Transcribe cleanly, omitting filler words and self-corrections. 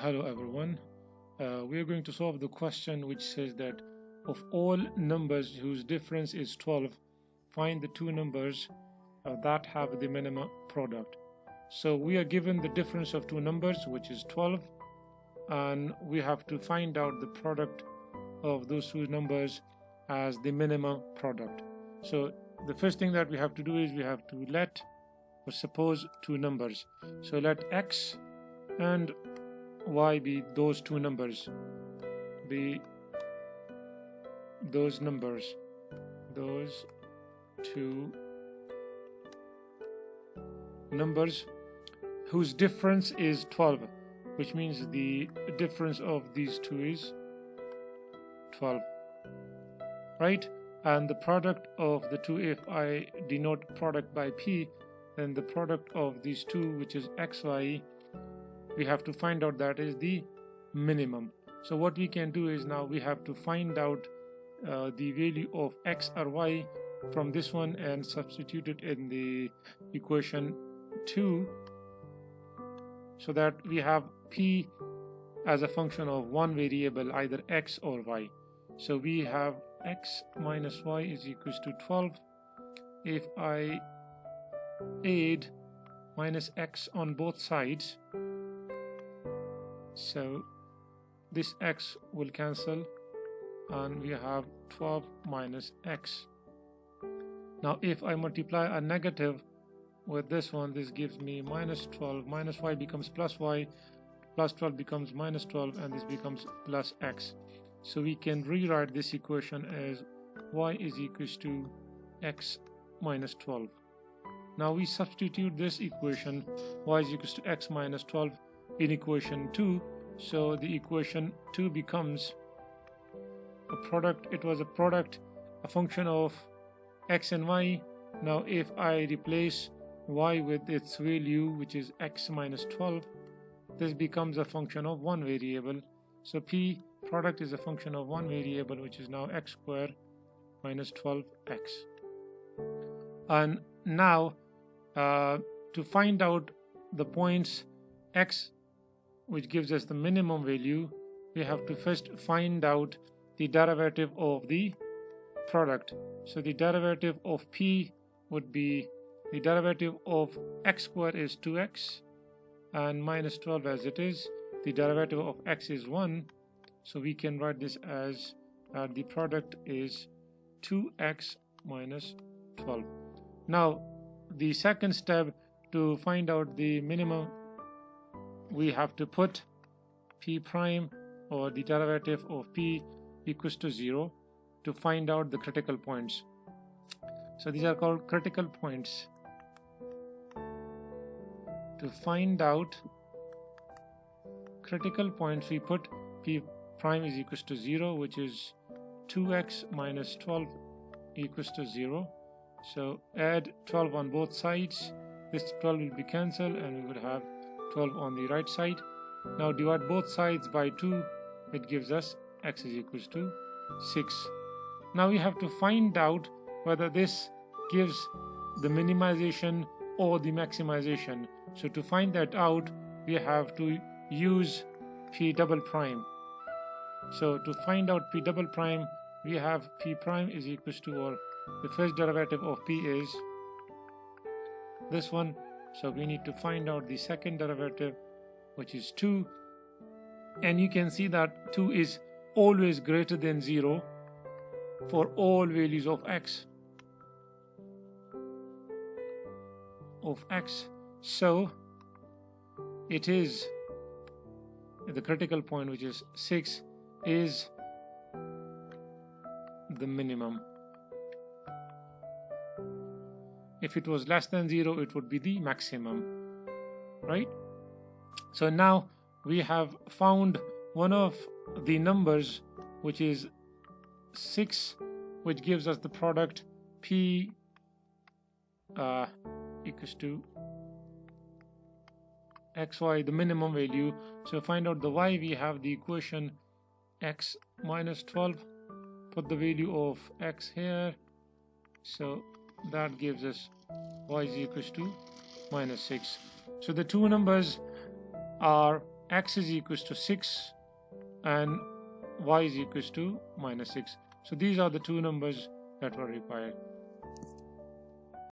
Hello everyone. We are going to solve the question which says that of all numbers whose difference is 12, find the two numbers that have the minimum product. So we are given the difference of two numbers, which is 12, and we have to find out the product of those two numbers as the minimum product. So the first thing that we have to do is we have to let or suppose two numbers. So let x and y be those two numbers, those two numbers whose difference is 12, which means the difference of these two is 12, right? And the product of the two, if I denote product by p, then the product of these two, which is xy, we have to find out that is the minimum. So what we can do is now we have to find out the value of x or y from this one and substitute it in the equation 2, so that we have p as a function of one variable, either x or y. So we have x minus y is equals to 12. If I add minus x on both sides, so this x will cancel and we have 12 minus x. Now if I multiply a negative with this one, this gives me minus 12, minus y becomes y, plus 12 becomes minus 12, and this becomes plus x. So we can rewrite this equation as y is equals to x minus 12. Now we substitute this equation y is equals to x minus 12 in equation 2, so the equation 2 becomes a product. It was a product, a function of x and y. Now if I replace y with its value, which is x minus 12, this becomes a function of one variable. So p product is a function of one variable, which is now x squared minus 12x. And now to find out the points x, which gives us the minimum value, we have to first find out the derivative of the product. So the derivative of p would be the derivative of x squared is 2x and minus 12 as it is. The derivative of x is 1, so we can write this as the product is 2x minus 12. Now the second step to find out the minimum, we have to put p prime, or the derivative of p, equals to 0 to find out the critical points. So these are called critical points. To find out critical points, we put p prime is equals to 0, which is 2x minus 12 equals to 0. So add 12 on both sides. This 12 will be cancelled and we would have 12 on the right side. Now divide both sides by 2, it gives us x is equals to 6. Now we have to find out whether this gives the minimization or the maximization. So to find that out, we have to use p double prime. So to find out p double prime, we have p prime is equals to, or the first derivative of p is this one, so we need to find out the second derivative, which is 2, and you can see that 2 is always greater than 0 for all values of x, so it is the critical point, which is 6, is the minimum. If it was less than 0, it would be the maximum, right? So now we have found one of the numbers, which is 6, which gives us the product p equals to xy, the minimum value. So find out the y, we have the equation x minus 12, put the value of x here, so that gives us y is equals to minus 6. So the two numbers are x is equals to 6 and y is equals to minus 6. So these are the two numbers that were required.